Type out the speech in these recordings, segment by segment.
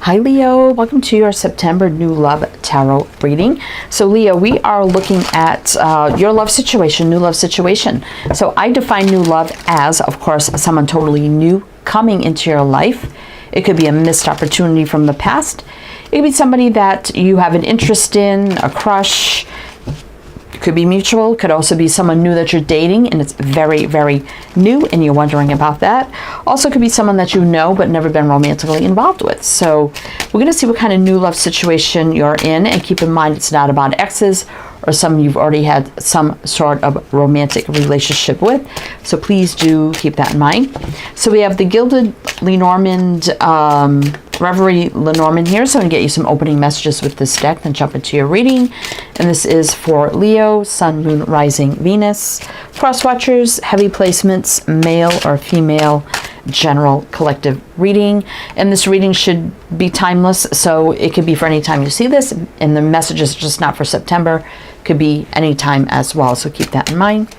Hi Leo, welcome to your September New Love Tarot reading. So Leo, we are looking at your love situation, new love situation. So I define new love as, of course, someone totally new coming into your life. It could be a missed opportunity from the past. It could be somebody that you have an interest in, a crush. It could be mutual. It could also be someone new that you're dating and it's very, very new and you're wondering about that. Also could be someone that you know but never been romantically involved with. So we're going to see what kind of new love situation you're in, and keep in mind it's not about exes or someone you've already had some sort of romantic relationship with. So please do keep that in mind. So we have the Gilded Lenormand, Reverie Lenormand here. So I'm going to get you some opening messages with this deck, then jump into your reading. And this is for Leo, Sun, Moon, Rising, Venus. Crosswatchers, heavy placements, male or female, general collective reading. And this reading should be timeless, so it could be for any time you see this, and the message is just not for September, could be any time as well, so keep that in mind.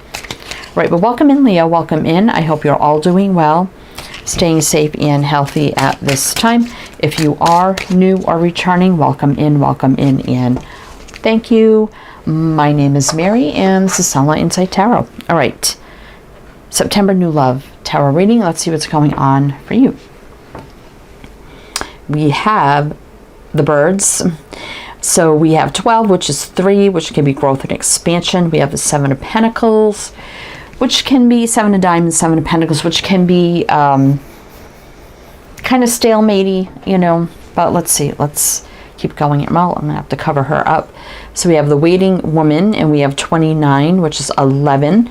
Right, but welcome in Leo, welcome in. I hope you're all doing well, staying safe and healthy at this time. If you are new or returning, welcome in, and thank you. My name is Mary and this is Sunlight Insight Tarot. All right, September New Love Tarot reading. Let's see what's going on for you. We have the birds. So we have 12, which is 3, which can be growth and expansion. We have the 7 of Pentacles, which can be 7 of Diamonds, 7 of Pentacles, which can be kind of stalematey, you know. But let's see. Let's keep going. Well, I'm going to have to cover her up. So we have the Waiting Woman, and we have 29, which is 11.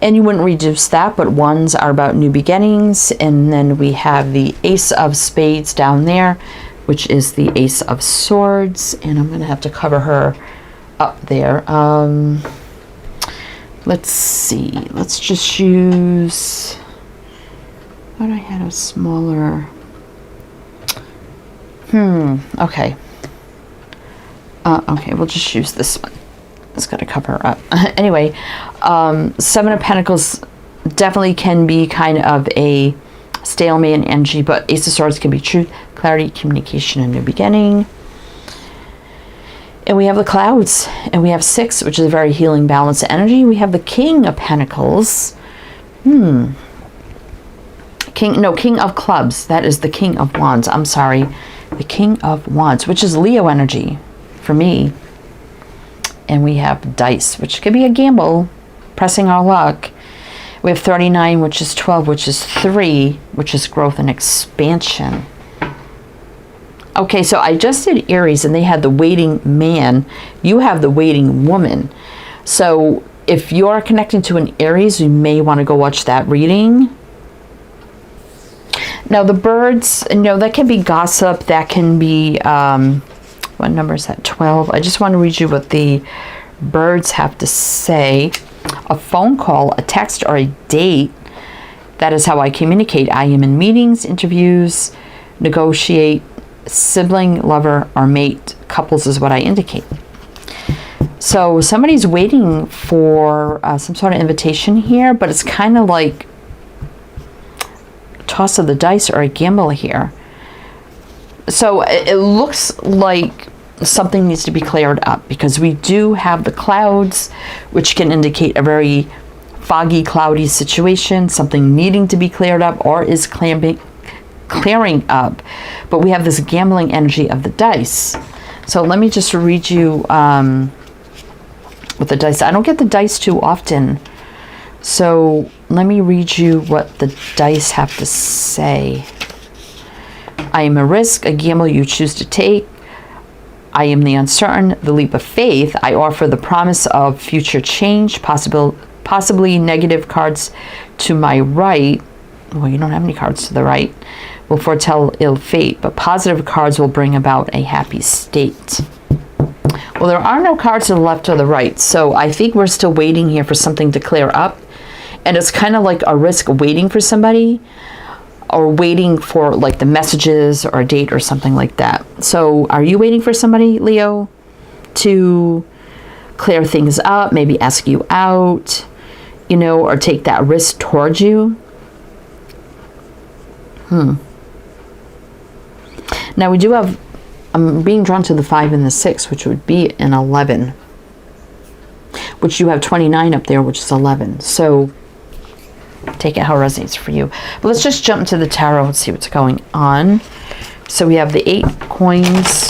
And you wouldn't reduce that, but ones are about new beginnings. And then we have the Ace of Spades down there, which is the Ace of Swords. And I'm going to have to cover her up there. Let's see. Let's just use... Thought I had a smaller... Okay. Okay, we'll just use this one. It's going to cover her up. Anyway, 7 of Pentacles definitely can be kind of a stalemate and energy, but Ace of Swords can be truth, clarity, communication, and new beginning. And we have the Clouds, and we have 6, which is a very healing, balanced energy. We have the King of Pentacles. King of Clubs. That is the King of Wands. I'm sorry. The King of Wands, which is Leo energy for me. And we have Dice, which could be a gamble, pressing our luck. We have 39, which is 12, which is 3, which is growth and expansion. Okay, so I just did Aries, and they had the Waiting Man. You have the Waiting Woman. So if you're connecting to an Aries, you may want to go watch that reading. Now, the birds, you know, that can be gossip. That can be... what number is that? 12. I just want to read you what the birds have to say. A phone call, a text, or a date. That is how I communicate. I am in meetings, interviews, negotiate, sibling, lover, or mate. Couples is what I indicate. So somebody's waiting for some sort of invitation here, but it's kind of like toss of the dice or a gamble here. So it looks like something needs to be cleared up, because we do have the clouds, which can indicate a very foggy, cloudy situation, something needing to be cleared up or is clearing up. But we have this gambling energy of the dice. So let me just read you with the dice. I don't get the dice too often. So let me read you what the dice have to say. I am a risk, a gamble you choose to take. I am the uncertain, the leap of faith. I offer the promise of future change, possibly negative cards to my right. Well, you don't have any cards to the right. Will foretell ill fate, but positive cards will bring about a happy state. Well, there are no cards to the left or the right, so I think we're still waiting here for something to clear up. And it's kind of like a risk waiting for somebody, or waiting for like the messages or a date or something like that. So are you waiting for somebody, Leo, to clear things up, maybe ask you out, you know, or take that risk towards you? Now we do have, I'm being drawn to the 5 and the 6, which would be an 11. Which you have 29 up there, which is 11. So take it how it resonates for you. But let's just jump into the tarot and see what's going on. So we have the 8 coins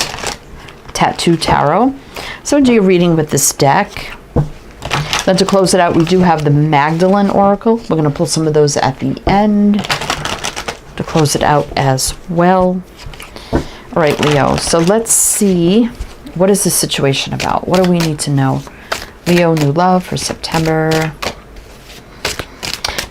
tattoo tarot. So do your reading with this deck. Then to close it out, we do have the Magdalene Oracle. We're going to pull some of those at the end to close it out as well. All right, Leo. So let's see, what is this situation about? What do we need to know? Leo, new love for September.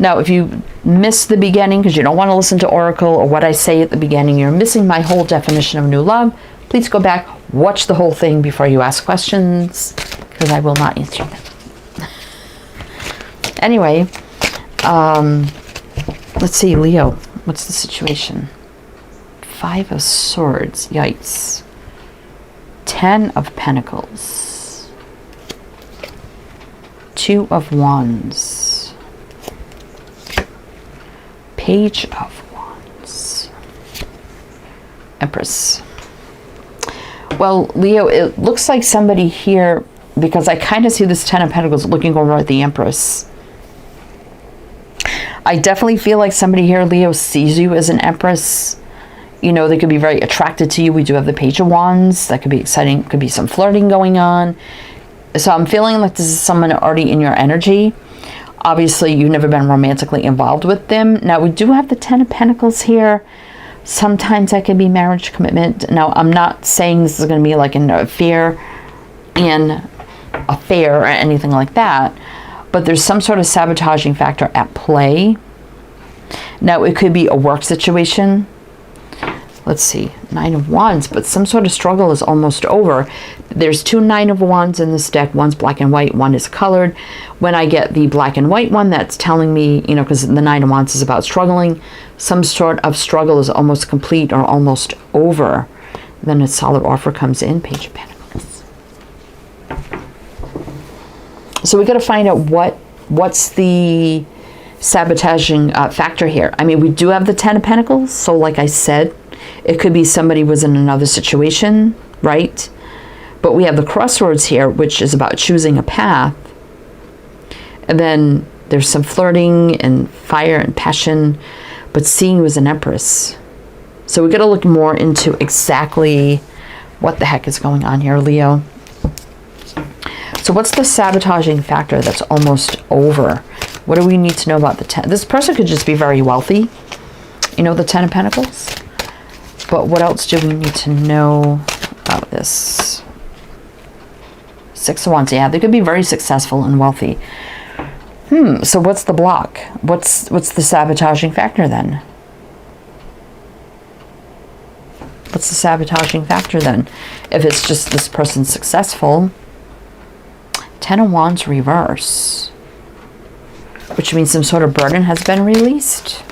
Now, if you miss the beginning because you don't want to listen to Oracle or what I say at the beginning, you're missing my whole definition of new love, please go back, watch the whole thing before you ask questions, because I will not answer them. Anyway, let's see, Leo, what's the situation? 5 of Swords, yikes. 10 of Pentacles. 2 of Wands. Page of Wands. Empress. Well, Leo, it looks like somebody here, because I kind of see this 10 of Pentacles looking over at the Empress. I definitely feel like somebody here, Leo, sees you as an Empress. You know, they could be very attracted to you. We do have the Page of Wands. That could be exciting. Could be some flirting going on. So I'm feeling like this is someone already in your energy. Obviously, you've never been romantically involved with them. Now, we do have the 10 of Pentacles here. Sometimes that can be marriage commitment. Now, I'm not saying this is going to be like an affair or anything like that. But there's some sort of sabotaging factor at play. Now, it could be a work situation. Let's see, 9 of Wands, but some sort of struggle is almost over. There's 2 9 of Wands in this deck. One's black and white, one is colored. When I get the black and white one, that's telling me, you know, because the 9 of Wands is about struggling, some sort of struggle is almost complete or almost over. Then a solid offer comes in, Page of Pentacles. So we got to find out what's the sabotaging factor here. I mean, we do have the 10 of Pentacles. So like I said, it could be somebody was in another situation, right? But we have the Crossroads here, which is about choosing a path. And then there's some flirting and fire and passion, but seeing you as an Empress. So we got to look more into exactly what the heck is going on here, Leo. So what's the sabotaging factor that's almost over? What do we need to know about the 10? This person could just be very wealthy. You know, the 10 of Pentacles. But what else do we need to know about this? 6 of Wands. Yeah, they could be very successful and wealthy. So what's the block? What's the sabotaging factor then? What's the sabotaging factor then? If it's just this person's successful. 10 of Wands reverse, which means some sort of burden has been released.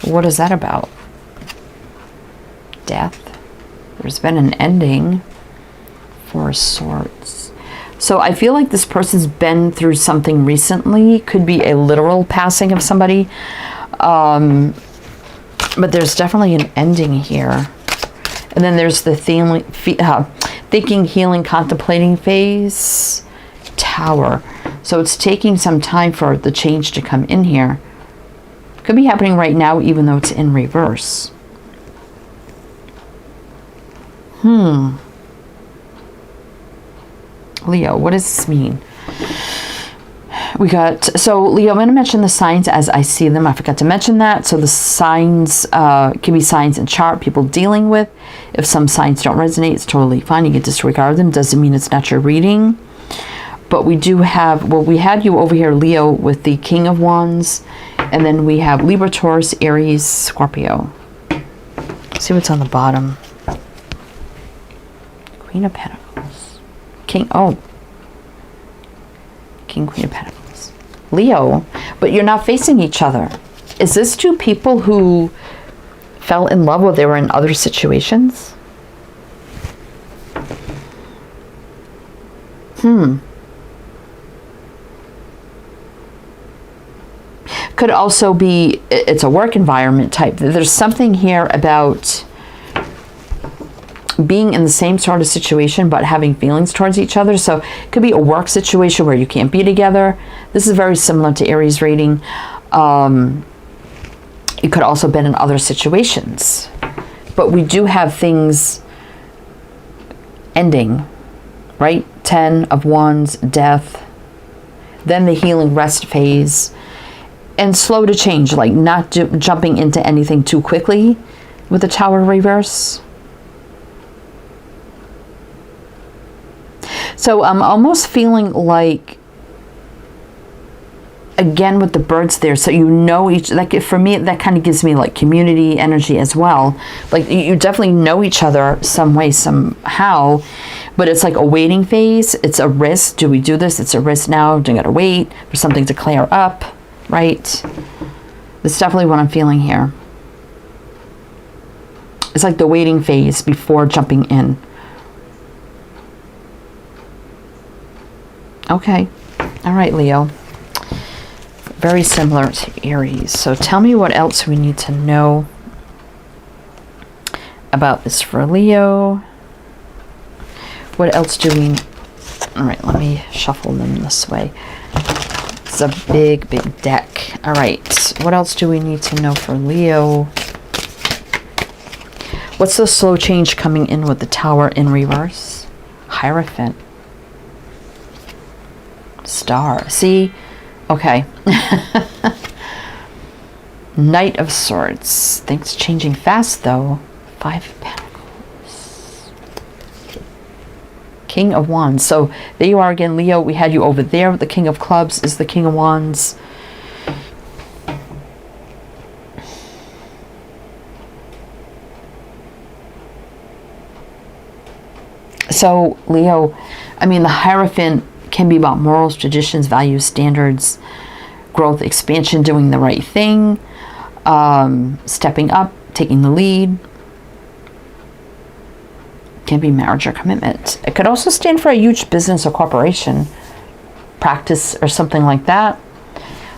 What is that about? Death. There's been an ending. 4 of Swords. So I feel like this person's been through something recently. Could be a literal passing of somebody. But there's definitely an ending here. And then there's the thinking, healing, contemplating phase. Tower. So it's taking some time for the change to come in here. Could be happening right now, even though it's in reverse. Leo, what does this mean? We got, so Leo, I'm going to mention the signs as I see them. I forgot to mention that. So the signs can be signs in chart people dealing with. If some signs don't resonate, it's totally fine. You can disregard them. Doesn't mean it's not your reading. But we do have, well, we had you over here, Leo, with the King of Wands. And then we have Libra, Taurus, Aries, Scorpio. Let's see what's on the bottom. Queen of Pentacles. King, Queen of Pentacles. Leo, but you're not facing each other. Is this 2 people who fell in love or they were in other situations? Could also be, it's a work environment type. There's something here about being in the same sort of situation but having feelings towards each other. So it could be a work situation where you can't be together. This is very similar to Aries reading. It could also have been in other situations. But we do have things ending, right? 10 of Wands, death. Then the healing rest phase. And slow to change, like not jumping into anything too quickly with the Tower reverse. So I'm almost feeling like, again with the birds there, so you know each, like for me that kind of gives me like community energy as well. Like you definitely know each other some way, somehow, but it's like a waiting phase. It's a risk. Do we do this? It's a risk now. Do I gotta wait for something to clear up, right? That's definitely what I'm feeling here. It's like the waiting phase before jumping in. Okay. All right, Leo. Very similar to Aries. So tell me what else we need to know about this for Leo. What else do we... All right, let me shuffle them this way. It's a big, big deck. All right. What else do we need to know for Leo? What's the slow change coming in with the Tower in reverse? Hierophant. Star. See? Okay. Knight of Swords. Things changing fast, though. 5 of Pentacles. King of Wands. So there you are again, Leo. We had you over there with the King of Clubs is the King of Wands. So, Leo, I mean, the Hierophant can be about morals, traditions, values, standards, growth, expansion, doing the right thing, stepping up, taking the lead. Can be marriage or commitment. It could also stand for a huge business or corporation, practice or something like that.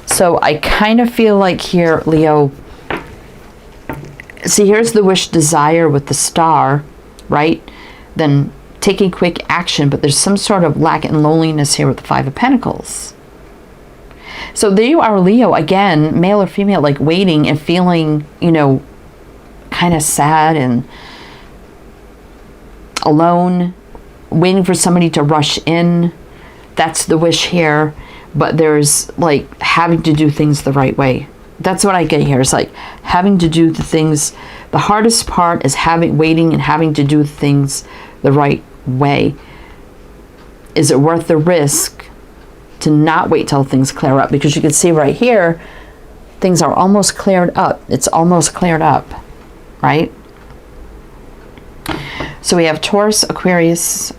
So I kind of feel like here, Leo, see, here's the wish, desire with the Star, right? Then taking quick action, but there's some sort of lack and loneliness here with the 5 of Pentacles. So there you are, Leo, again, male or female, like waiting and feeling, you know, kind of sad and alone, waiting for somebody to rush in. That's the wish here, but there's like having to do things the right way. That's what I get here. It's like having to do the things. The hardest part is waiting and having to do things the right way. Is it worth the risk to not wait till things clear up? Because you can see right here, things are almost cleared up. It's almost cleared up, right? So we have Taurus, Aquarius,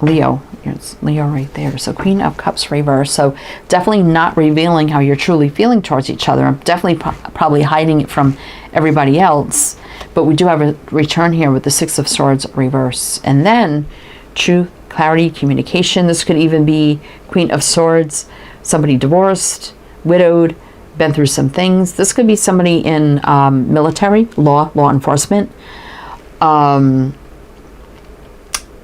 Leo. It's Leo right there. So Queen of Cups reverse. So definitely not revealing how you're truly feeling towards each other. I'm definitely probably hiding it from everybody else. But we do have a return here with the 6 of Swords reverse. And then truth, clarity, communication. This could even be Queen of Swords, somebody divorced, widowed, been through some things. This could be somebody in military, law enforcement,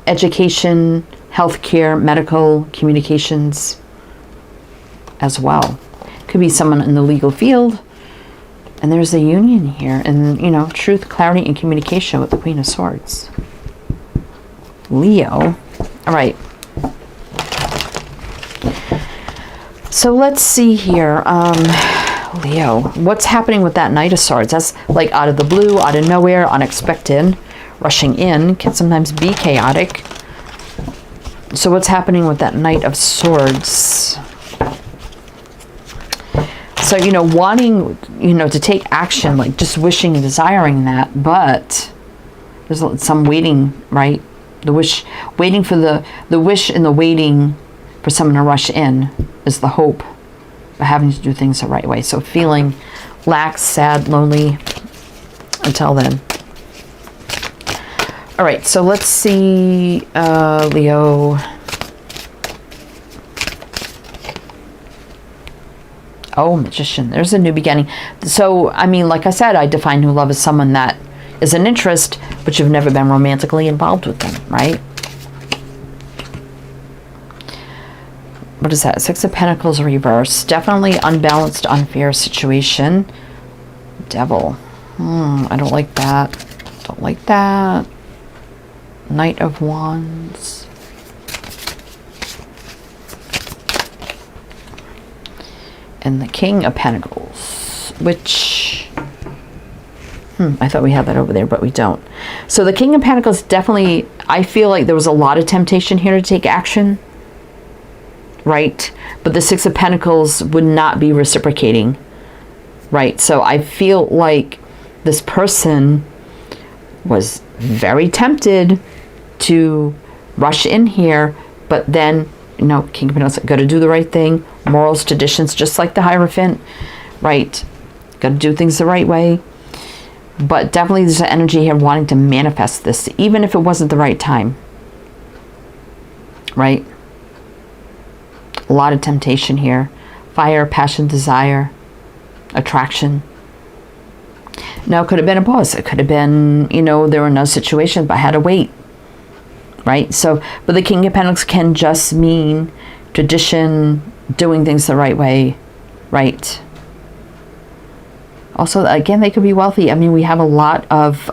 education, healthcare, medical, communications as well. Could be someone in the legal field. And there's a union here. And, you know, truth, clarity, and communication with the Queen of Swords. Leo. All right. So let's see here. Leo, what's happening with that Knight of Swords? That's like out of the blue, out of nowhere, unexpected. Rushing in can sometimes be chaotic. So what's happening with that Knight of Swords? So, you know, wanting, you know, to take action, like just wishing and desiring that, but there's some waiting, right? The wish, waiting for the wish and the waiting for someone to rush in is the hope, but having to do things the right way. So feeling lax, sad, lonely until then. All right, so let's see, Leo. Oh, Magician. There's a new beginning. So, I mean, like I said, I define new love as someone that is an interest, but you've never been romantically involved with them, right? What is that? Six of Pentacles reverse. Definitely unbalanced, unfair situation. Devil. I don't like that. Don't like that. Knight of Wands. And the King of Pentacles, which I thought we had that over there, but we don't. So the King of Pentacles, definitely, I feel like there was a lot of temptation here to take action, right? But the Six of Pentacles would not be reciprocating, right? So I feel like this person was very tempted to rush in here, but then, you know, King of Pentacles, got to do the right thing. Morals, traditions, just like the Hierophant, right? Got to do things the right way. But definitely there's an energy here wanting to manifest this, even if it wasn't the right time, right? A lot of temptation here. Fire, passion, desire, attraction. Now, it could have been a pause. It could have been, you know, there were no situations, but I had to wait, right? So, but the King of Pentacles can just mean tradition, doing things the right way, right? Also, again, they could be wealthy. I mean, we have a lot of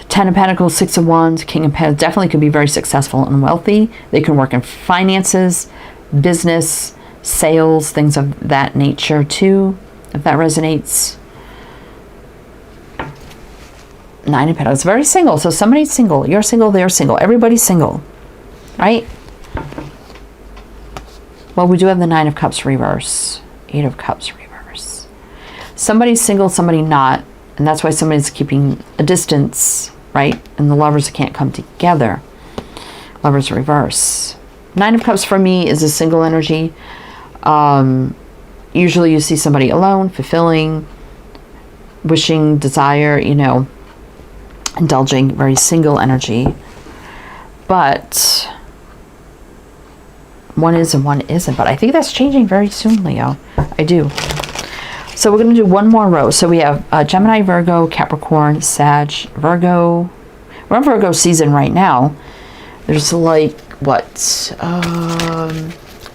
Ten of Pentacles, Six of Wands, King of Pentacles. Definitely could be very successful and wealthy. They can work in finances, business, sales, things of that nature too, if that resonates. Nine of Pentacles, very single. So somebody's single. You're single, they're single. Everybody's single, right? Well, we do have the Nine of Cups reverse. Eight of Cups reverse. Somebody's single, somebody not. And that's why somebody's keeping a distance, right? And the lovers can't come together. Lovers reverse. Nine of Cups for me is a single energy. Usually you see somebody alone, fulfilling, wishing, desire, you know, indulging, very single energy. But one is and one isn't. But I think that's changing very soon, Leo. I do. So we're going to do one more row. So we have Gemini, Virgo, Capricorn, Sag, Virgo. We're in Virgo season right now. There's like, what, a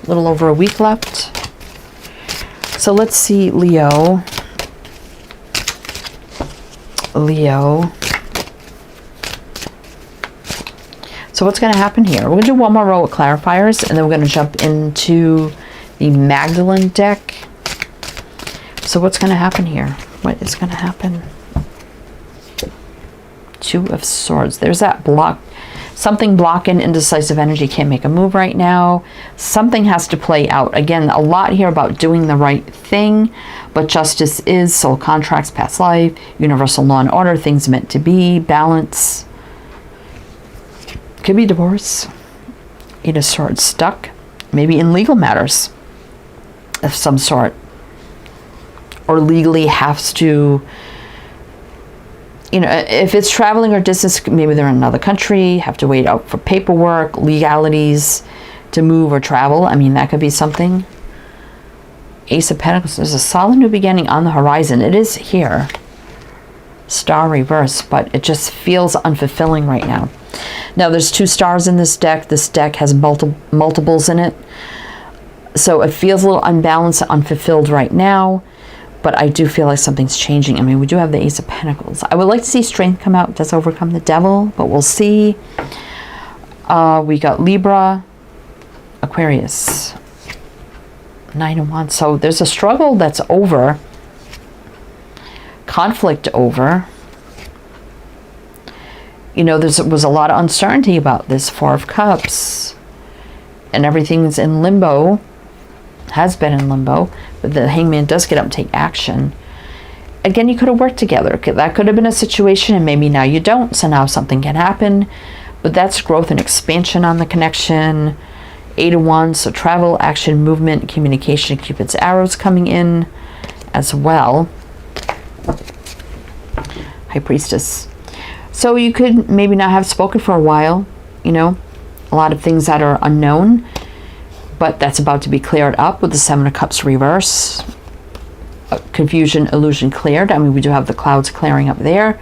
little over a week left. So let's see, Leo. So what's going to happen here? We're going to do one more row of clarifiers, and then we're going to jump into the Magdalene deck. So what's going to happen here? What is going to happen? Two of Swords. There's that block. Something blocking indecisive energy. Can't make a move right now. Something has to play out. Again, a lot here about doing the right thing. But justice is soul contracts, past life, universal law and order, things meant to be, balance. Could be divorce. Eight of Swords, stuck. Maybe in legal matters of some sort. Or legally has to, you know, if it's traveling or distance, maybe they're in another country, have to wait out for paperwork, legalities to move or travel. I mean, that could be something. Ace of Pentacles, there's a solid new beginning on the horizon. It is here. Star reverse, but it just feels unfulfilling right now. Now, there's two stars in this deck. This deck has multiples in it. So it feels a little unbalanced, unfulfilled right now. But I do feel like something's changing. I mean, we do have the Ace of Pentacles. I would like to see strength come out. It does overcome the devil, but we'll see. We got Libra, Aquarius, Nine of Wands. So there's a struggle that's over. Conflict over. You know, there was a lot of uncertainty about this. Four of Cups. And everything's in limbo. Has been in limbo. But the Hangman does get up and take action. Again, you could have worked together. That could have been a situation, and maybe now you don't. So now something can happen. But that's growth and expansion on the connection. Eight of Wands. So travel, action, movement, communication. Cupid's arrows coming in as well. High Priestess. So you could maybe not have spoken for a while, you know, a lot of things that are unknown, but that's about to be cleared up with the Seven of Cups reverse. confusion, illusion cleared. I mean, we do have the clouds clearing up there.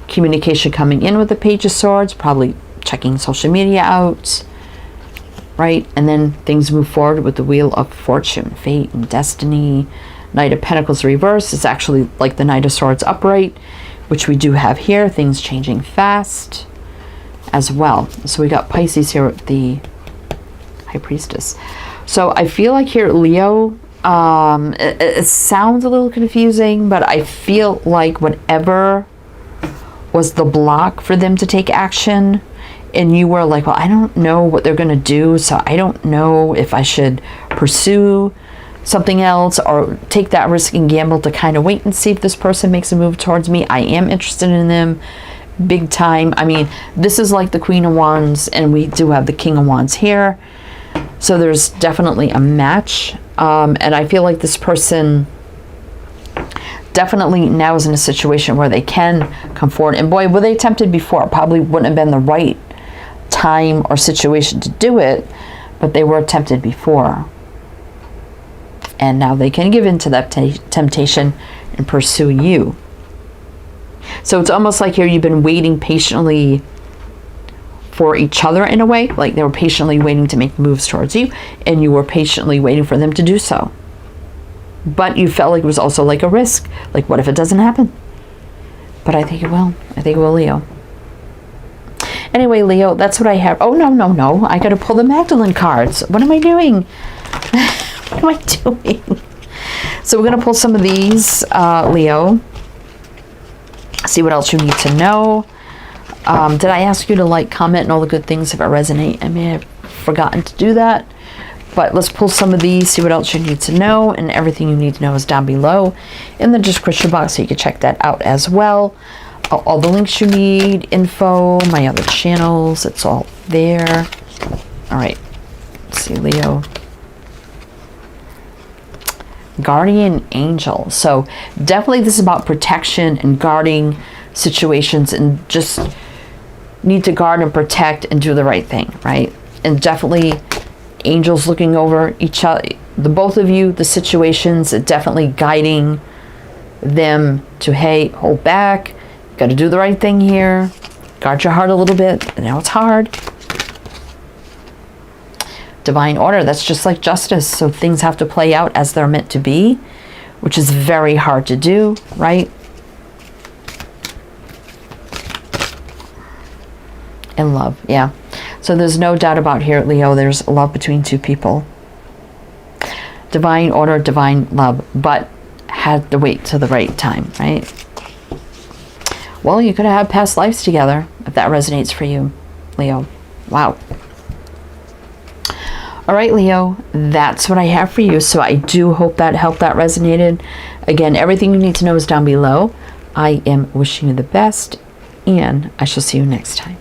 Communication coming in with the Page of Swords, probably checking social media out, right? And then things move forward with the Wheel of Fortune, fate and destiny. Knight of Pentacles reversed is actually like the Knight of Swords upright, which we do have here. Things changing fast as well. So we got Pisces here with the High Priestess. So I feel like here, Leo, it sounds a little confusing, but I feel like whatever was the block for them to take action, and you were like, well, I don't know what they're going to do, so I don't know if I should pursue something else or take that risk and gamble to kind of wait and see if this person makes a move towards me. I am interested in them big time. I mean, this is like the Queen of Wands, and we do have the King of Wands here. So there's definitely a match. And I feel like this person definitely now is in a situation where they can come forward. And boy, were they tempted before. Probably wouldn't have been the right time or situation to do it, but they were tempted before. And now they can give in to that temptation and pursue you. So it's almost like here you've been waiting patiently for each other in a way. Like they were patiently waiting to make moves towards you, and you were patiently waiting for them to do so. But you felt like it was also like a risk. Like, what if it doesn't happen? But I think it will. I think it will, Leo. Anyway, Leo, that's what I have. Oh, no. I got to pull the Magdalene cards. What am I doing? What am I doing? So we're going to pull some of these, Leo. See what else you need to know. Did I ask you to like, comment, and all the good things if it resonate? I may have forgotten to do that. But let's pull some of these, see what else you need to know. And everything you need to know is down below in the description box, so you can check that out as well. All the links you need, info, my other channels, it's all there. All right, let's see, Leo. Guardian Angel. So definitely this is about protection and guarding situations, and just need to guard and protect and do the right thing, right? And definitely angels looking over each other, the both of you, the situations, definitely guiding them to, hey, hold back, got to do the right thing here, guard your heart a little bit. Now it's hard. Divine order, that's just like justice. So things have to play out as they're meant to be, which is very hard to do, right? And love, yeah. So there's no doubt about here, Leo, there's love between two people. Divine order, divine love, but had to wait till the right time, right? Well, you could have had past lives together, if that resonates for you, Leo. Wow. All right, Leo, that's what I have for you. So I do hope that helped, that resonated. Again, everything you need to know is down below. I am wishing you the best, and I shall see you next time.